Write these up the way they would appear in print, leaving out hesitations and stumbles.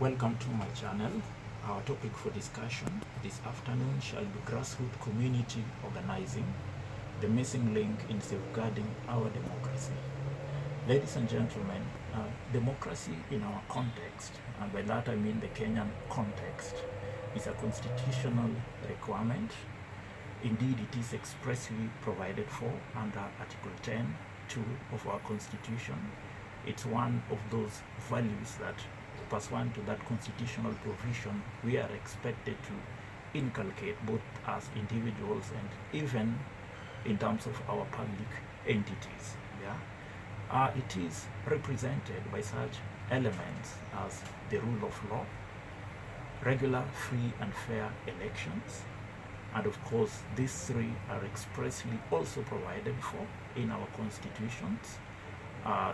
Welcome to my channel. Our topic for discussion this afternoon shall be grassroots community organizing, the missing link in safeguarding our democracy. Ladies and gentlemen, democracy in our context, and by that I mean the Kenyan context, is a constitutional requirement. Indeed, it is expressly provided for under Article 10(2) of our Constitution. It's one of those values that, pursuant to that constitutional provision, we are expected to inculcate both as individuals and even in terms of our public entities. It is represented by such elements as the rule of law, regular, free and fair elections, and of course these three are expressly also provided for in our constitutions.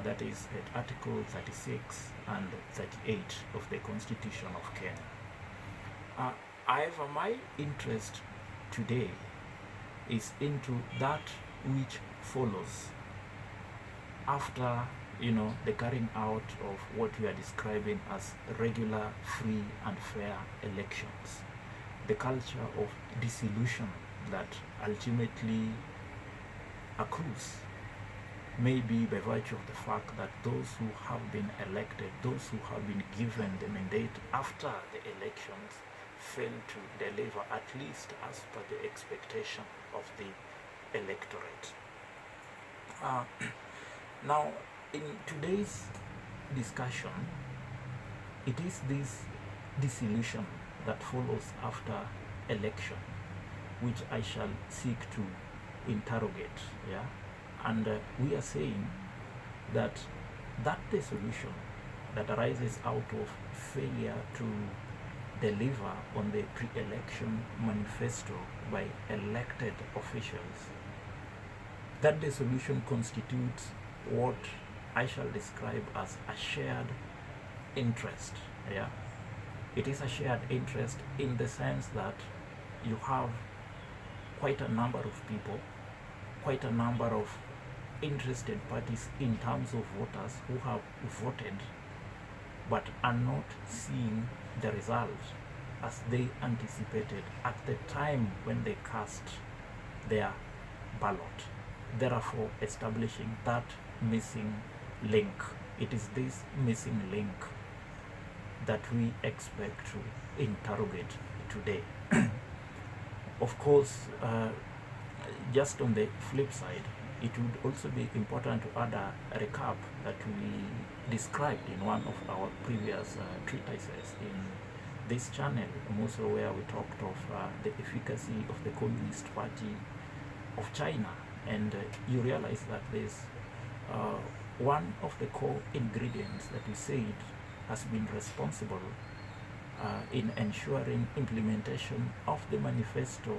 That is at Article 36 and 38 of the Constitution of Kenya. However, my interest today is into that which follows after the carrying out of what we are describing as regular, free and fair elections. The culture of dissolution that ultimately accrues, maybe by virtue of the fact that those who have been elected, those who have been given the mandate after the elections, fail to deliver, at least as per the expectation of the electorate. Now, in today's discussion, it is this dissolution that follows after election which I shall seek to interrogate. And we are saying that dissolution that arises out of failure to deliver on the pre-election manifesto by elected officials, that dissolution constitutes what I shall describe as a shared interest. It is a shared interest in the sense that you have quite a number of people, quite a number of interested parties in terms of voters who have voted but are not seeing the result as they anticipated at the time when they cast their ballot, therefore establishing that missing link. It is this missing link that we expect to interrogate today. Of course, just on the flip side, it would also be important to add a recap that we described in one of our previous treatises in this channel, also where we talked of the efficacy of the Communist Party of China. And you realize that there's one of the core ingredients that we said has been responsible in ensuring implementation of the manifesto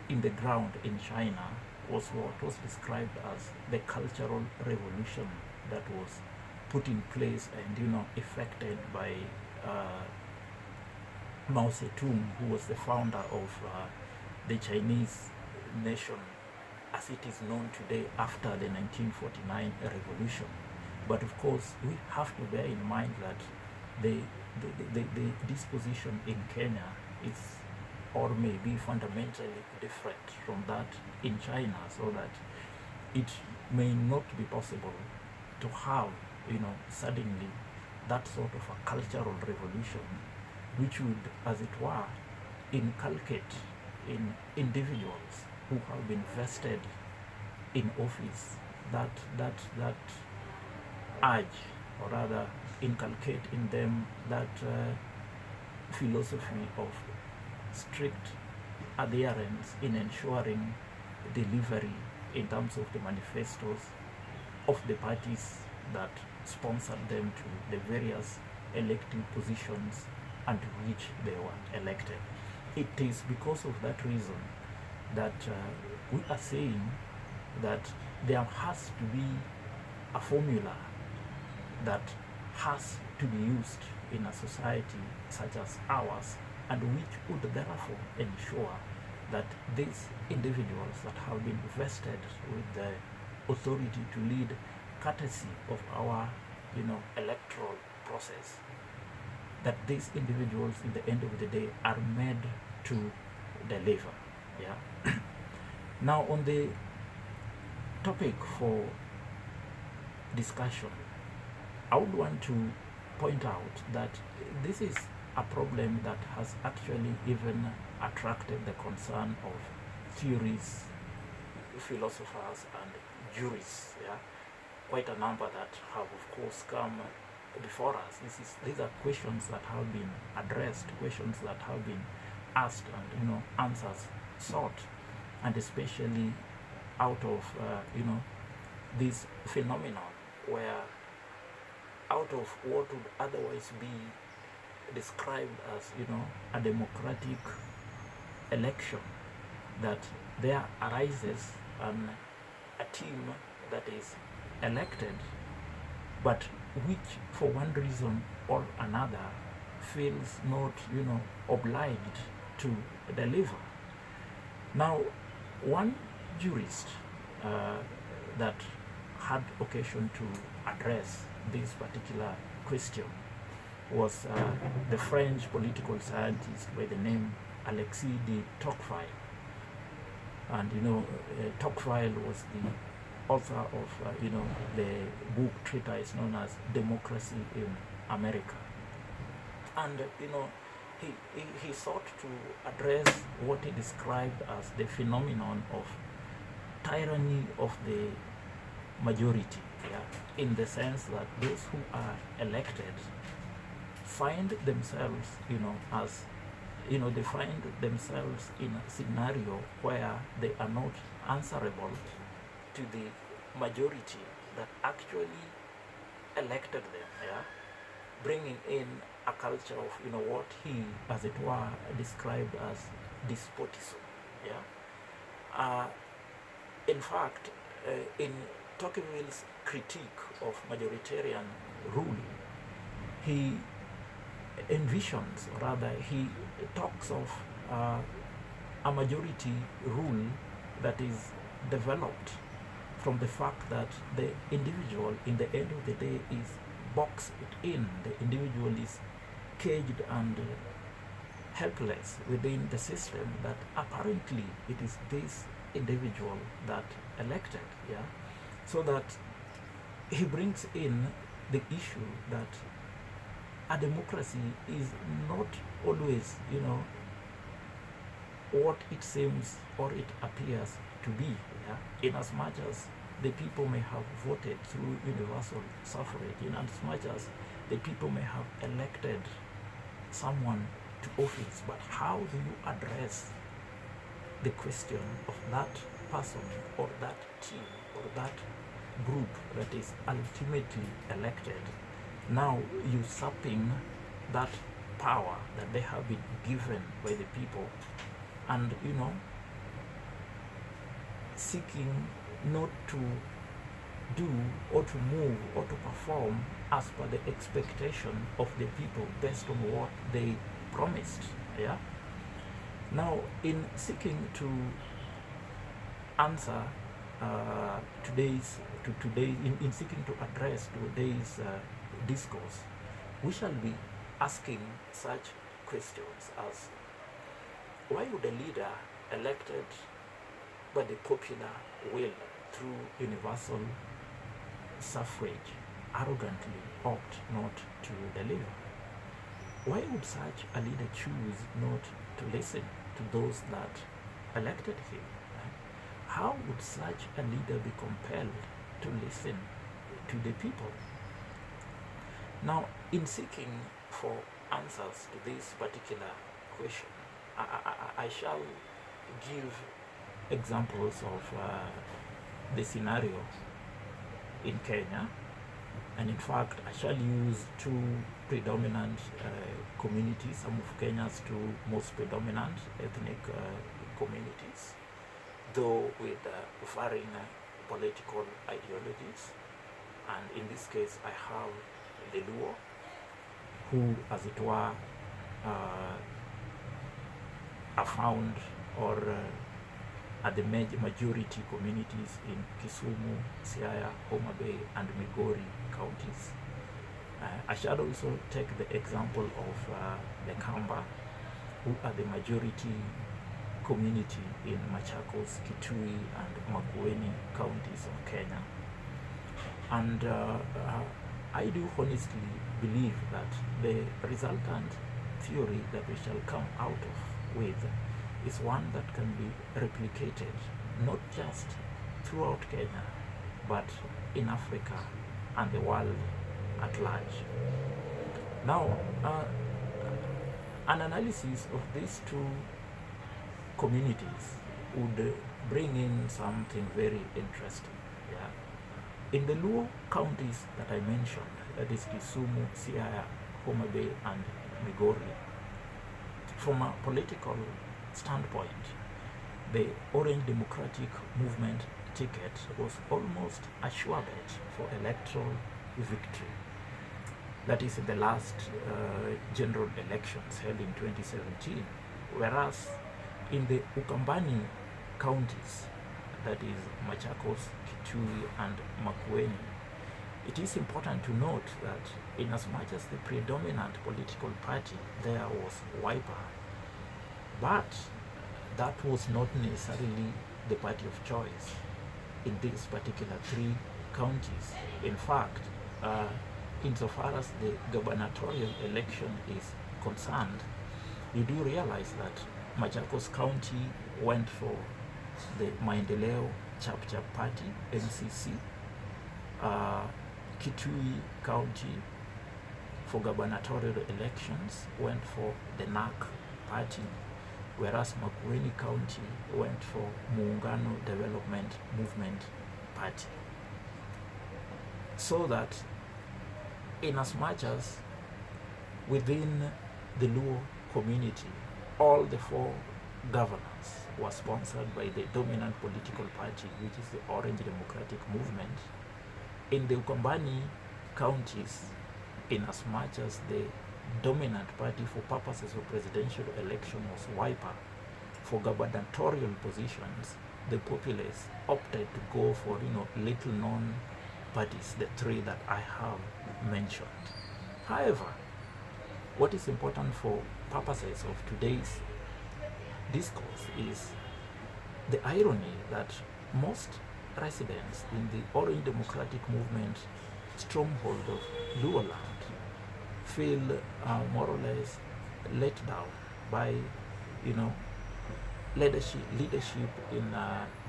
in the ground in China was what was described as the cultural revolution that was put in place and effected by Mao Zedong, who was the founder of the Chinese nation as it is known today after the 1949 revolution. But of course, we have to bear in mind that the disposition in Kenya is or may be fundamentally different from that in China, so that it may not be possible to have suddenly that sort of a cultural revolution which would, as it were, inculcate in individuals who have been vested in office that urge, or rather inculcate in them that philosophy of strict adherence in ensuring delivery in terms of the manifestos of the parties that sponsored them to the various elective positions under which they were elected. It is because of that reason that we are saying that there has to be a formula that has to be used in a society such as ours, and which would therefore ensure that these individuals that have been vested with the authority to lead, courtesy of our electoral process, that these individuals, in the end of the day, are made to deliver. Yeah. Now, on the topic for discussion, I would want to point out that this is a problem that has actually even attracted the concern of theorists, philosophers, and jurists. Yeah, quite a number that have, of course, come before us. These are questions that have been addressed, questions that have been asked, and answers sought, and especially out of this phenomenon where, out of what would otherwise be described as a democratic election, that there arises a team that is elected, but which for one reason or another feels not obliged to deliver. Now, one jurist that had occasion to address this particular question was the French political scientist by the name Alexis de Tocqueville. And Tocqueville was the author of the book treatise known as Democracy in America. And he sought to address what he described as the phenomenon of tyranny of the majority, in the sense that those who are elected find themselves, they find themselves in a scenario where they are not answerable to the majority that actually elected them, bringing in a culture of, what he, as it were, described as despotism, in fact, in Tocqueville's critique of majoritarian rule, he envisions, or rather, he talks of a majority rule that is developed from the fact that the individual, in the end of the day, is boxed in. The individual is caged and helpless within the system, that apparently it is this individual that elected, so that he brings in the issue that a democracy is not always, what it seems or it appears to be, in as much as the people may have voted through universal suffrage, in as much as the people may have elected someone to office, but how do you address the question of that person or that team or that group that is ultimately elected, now usurping that power that they have been given by the people, and seeking not to do or to move or to perform as per the expectation of the people based on what they promised. Now, in seeking to answer in seeking to address today's discourse, we shall be asking such questions as: why would a leader elected by the popular will through universal suffrage arrogantly opt not to deliver? Why would such a leader choose not to listen to those that elected him? How would such a leader be compelled to listen to the people? Now, in seeking for answers to this particular question, I shall give examples of the scenario in Kenya, and in fact I shall use two predominant communities, some of Kenya's two most predominant ethnic communities, though with varying political ideologies. And in this case I have the Luo, who, as it were, are found or are the majority communities in Kisumu, Siaya, Homa Bay, and Migori counties. I shall also take the example of the Kamba, who are the majority community in Machakos, Kitui, and Makueni counties of Kenya. And I do honestly believe that the resultant theory that we shall come out of with is one that can be replicated not just throughout Kenya, but in Africa and the world at large. Now, an analysis of these two communities would bring in something very interesting. Yeah? In the Luo counties that I mentioned, that is Kisumu, Siaya, Homa Bay, and Migori, from a political standpoint, the Orange Democratic Movement ticket was almost a sure bet for electoral victory. That is the last general elections held in 2017, whereas in the Ukambani counties, that is Machakos, Kitui, and Makueni, it is important to note that in as much as the predominant political party there was Wiper, but that was not necessarily the party of choice in these particular three counties. In fact, insofar as the gubernatorial election is concerned, you do realize that Machakos County went for the Maendeleo Chap Party, MCC. Kitui County for gubernatorial elections went for the NAC Party, whereas Makueni County went for Muungano Development Movement Party. So that in as much as within the Luo community, all the four governors were sponsored by the dominant political party, which is the Orange Democratic Movement. In the Ukambani counties, in as much as the dominant party for purposes of presidential election was Wiper, for gubernatorial positions, the populace opted to go for little known parties, the three that I have mentioned. However, what is important for purposes of today's discourse is the irony that most residents in the Orange Democratic Movement stronghold of Luo land feel more or less let down by leadership in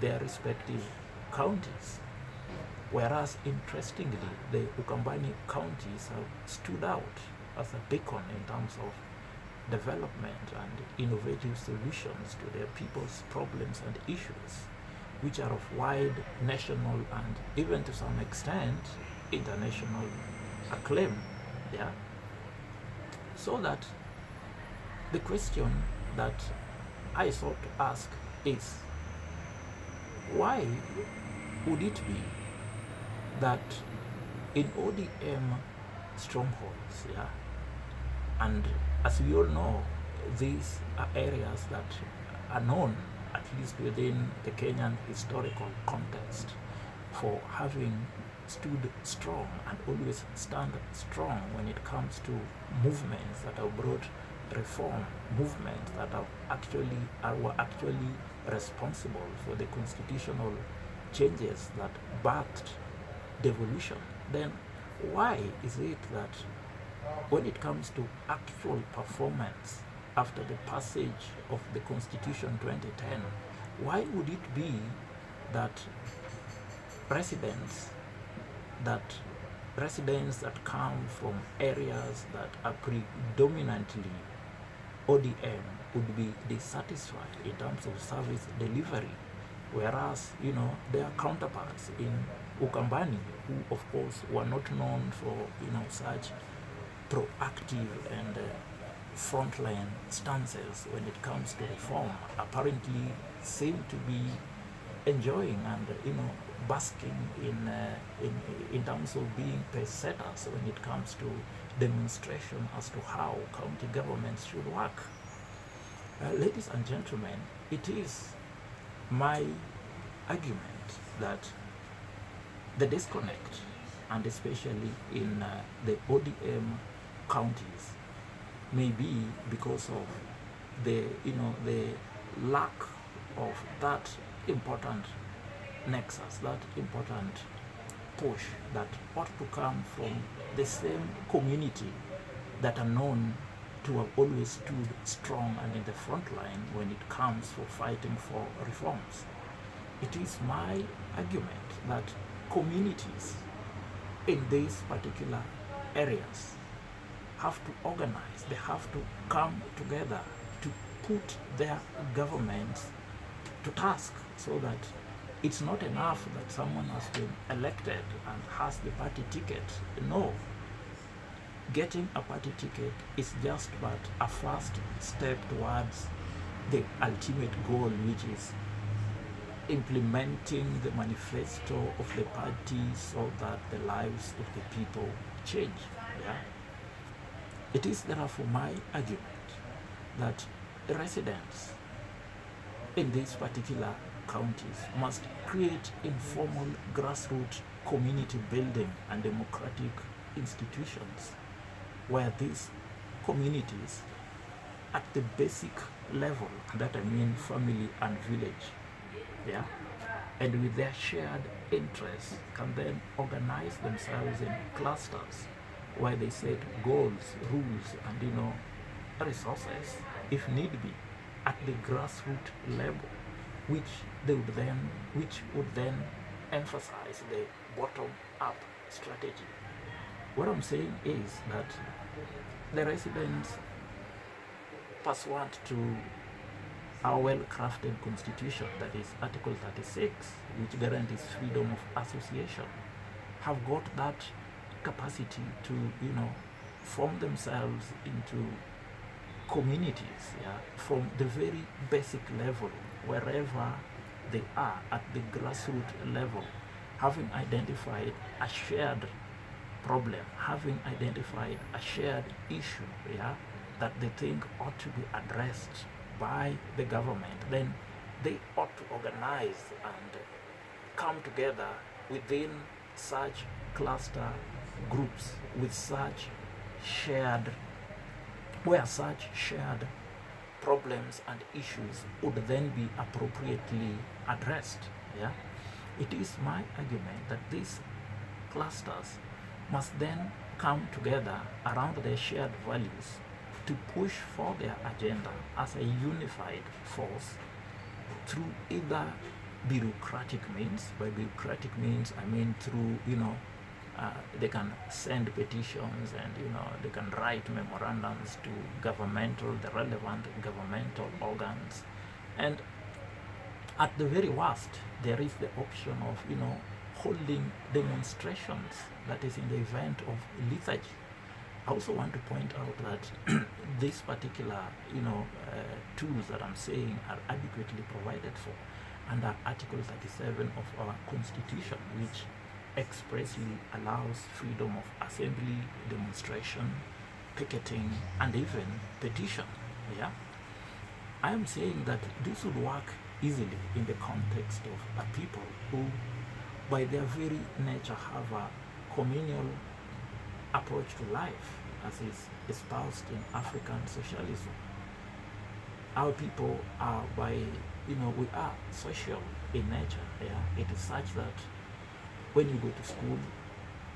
their respective counties, whereas interestingly the Ukambani counties have stood out as a beacon in terms of development and innovative solutions to their people's problems and issues, which are of wide national and even to some extent international acclaim. Yeah. So that the question that I sought to ask is, why would it be that in ODM strongholds, yeah, and as we all know, these are areas that are known, at least within the Kenyan historical context, for having stood strong and always stand strong when it comes to movements that have brought reform, movements that were actually responsible for the constitutional changes that birthed devolution. Then why is it that when it comes to actual performance after the passage of the Constitution 2010, why would it be that residents that come from areas that are predominantly ODM would be dissatisfied in terms of service delivery, whereas their counterparts in Ukambani, who of course were not known for such proactive and frontline stances when it comes to reform, apparently seem to be enjoying and basking in terms of being pace setters when it comes to demonstration as to how county governments should work. Ladies and gentlemen, it is my argument that the disconnect and especially in the ODM counties, may be because of the lack of that important nexus, that important push that ought to come from the same community that are known to have always stood strong and in the front line when it comes for fighting for reforms. It is my argument that communities in these particular areas have to organize, they have to come together to put their governments to task, so that it's not enough that someone has been elected and has the party ticket. No, getting a party ticket is just but a first step towards the ultimate goal, which is implementing the manifesto of the party so that the lives of the people change. Yeah? It is therefore my argument that residents in these particular counties must create informal grassroots community building and democratic institutions where these communities at the basic level, and that I mean family and village, yeah, and with their shared interests can then organize themselves in clusters where they set goals, rules, and resources, if need be, at the grassroots level, which would then emphasize the bottom-up strategy. What I'm saying is that the residents, pursuant to our well-crafted constitution, that is Article 36, which guarantees freedom of association, have got that capacity to, form themselves into communities, yeah, from the very basic level, wherever they are at the grassroots level, having identified a shared problem, having identified a shared issue, yeah, that they think ought to be addressed by the government, then they ought to organize and come together within such cluster groups with such shared, where such shared problems and issues would then be appropriately addressed. Yeah? It is my argument that these clusters must then come together around their shared values to push for their agenda as a unified force through either bureaucratic means. By bureaucratic means, I mean through, they can send petitions and, they can write memorandums to the relevant governmental organs. And at the very worst, there is the option of, holding demonstrations, that is in the event of lethargy. I also want to point out that these particular, tools that I'm saying are adequately provided for under Article 37 of our Constitution, which expressly allows freedom of assembly, demonstration, picketing, and even petition. Yeah, I am saying that this would work easily in the context of a people who, by their very nature, have a communal approach to life, as is espoused in African socialism. Our people are we are social in nature. Yeah? It is such that when you go to school,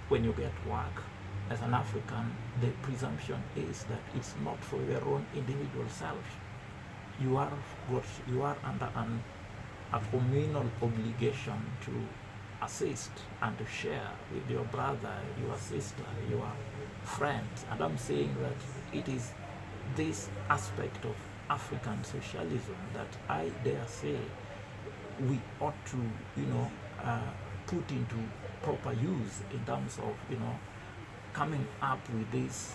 when you get work, as an African, the presumption is that it's not for your own individual self. You are under a communal obligation to assist and to share with your brother, your sister, your friends. And I'm saying that it is this aspect of African socialism that I dare say we ought to, put into proper use in terms of, coming up with these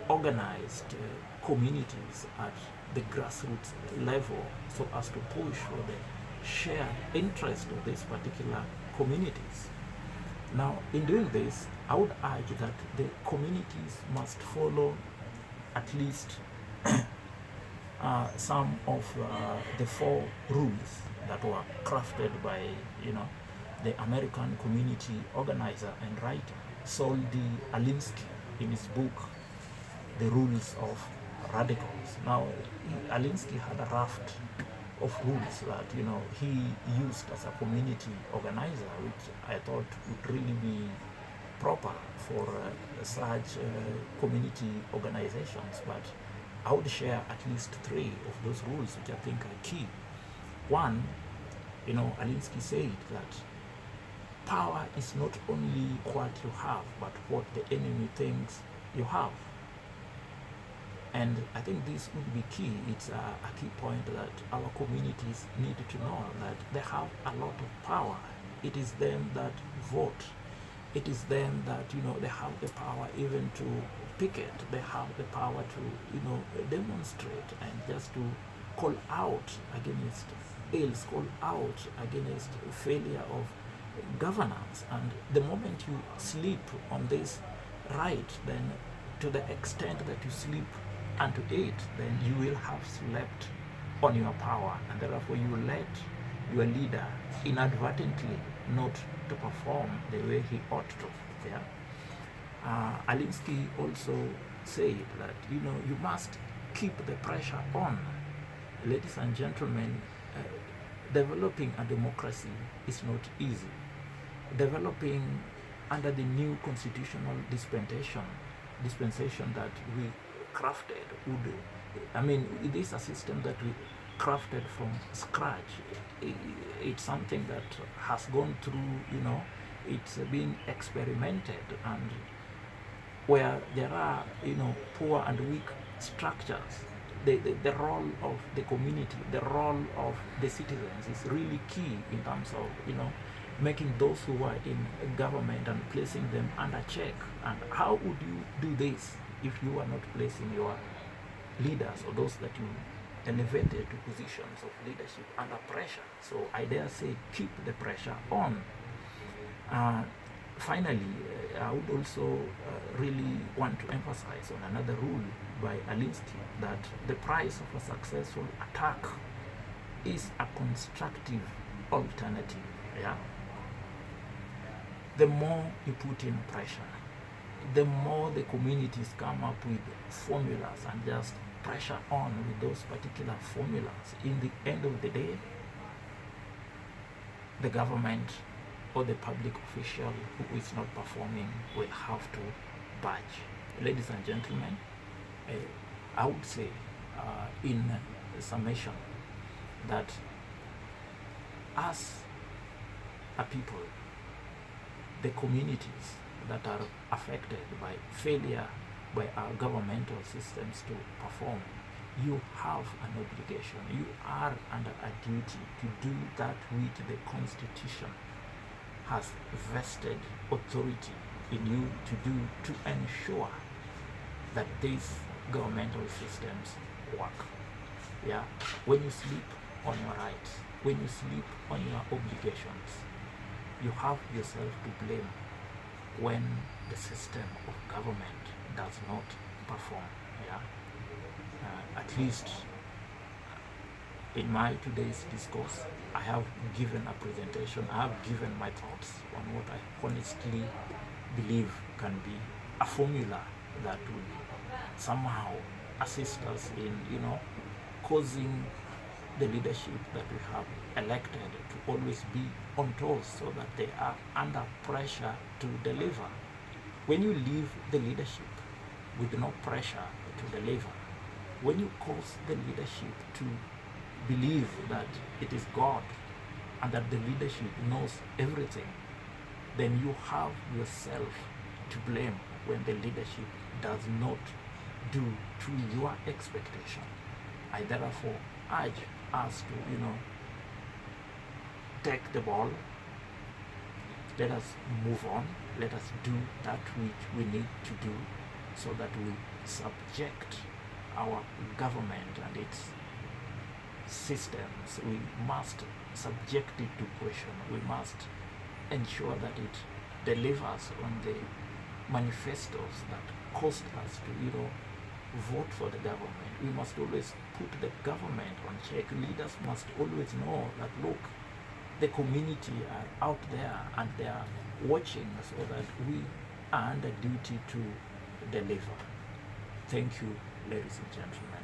organized communities at the grassroots level, so as to push for the shared interest of these particular communities. Now, in doing this, I would urge that the communities must follow at least some of the 4 rules that were crafted by, the American community organizer and writer, Saul D. Alinsky, in his book, The Rules of Radicals. Now, Alinsky had a raft of rules that he used as a community organizer, which I thought would really be proper for such community organizations. But I would share at least 3 of those rules which I think are key. One, Alinsky said that power is not only what you have, but what the enemy thinks you have. And I think this would be key. It's a key point that our communities need to know, that they have a lot of power. It is them that vote. It is them that, they have the power even to picket. They have the power to, demonstrate and just to call out against ills, call out against failure of governance. And the moment you sleep on this right, then to the extent that you sleep unto it, then you will have slept on your power, and therefore you let your leader inadvertently not to perform the way he ought to. Alinsky also said that you must keep the pressure on. Ladies and gentlemen, developing a democracy is not easy. Developing under the new constitutional dispensation that we crafted it is a system that we crafted from scratch. It's something that has gone through, it's been experimented, and where there are, poor and weak structures, the role of the community, the role of the citizens is really key in terms of, making those who are in government and placing them under check. And how would you do this if you are not placing your leaders or those that you elevated to positions of leadership under pressure? So I dare say, keep the pressure on. Finally, I would also really want to emphasize on another rule by Alinsky, that the price of a successful attack is a constructive alternative. The more you put in pressure, the more the communities come up with formulas and just pressure on with those particular formulas. In the end of the day, the government or the public official who is not performing will have to budge. Ladies and gentlemen, I would say in summation that as a people, the communities that are affected by failure by our governmental systems to perform, you have an obligation. You are under a duty to do that which the Constitution has vested authority in you to do, to ensure that these governmental systems work. When you sleep on your rights, when you sleep on your obligations, you have yourself to blame when the system of government does not perform. At least in my today's discourse, I have given a presentation, I have given my thoughts on what I honestly believe can be a formula that will somehow assist us in, causing the leadership that we have elected to always be on toes, so that they are under pressure to deliver. When you leave the leadership with no pressure to deliver, when you cause the leadership to believe that it is God and that the leadership knows everything, then you have yourself to blame when the leadership does not do to your expectation. I therefore urge us to, take the ball, let us move on, let us do that which we need to do, so that we subject our government and its systems. We must subject it to question. We must ensure that it delivers on the manifestos that caused us to, vote for the government. We must always put the government on check. Leaders must always know that, look, the community are out there and they are watching so that we are under duty to deliver. Thank you, ladies and gentlemen.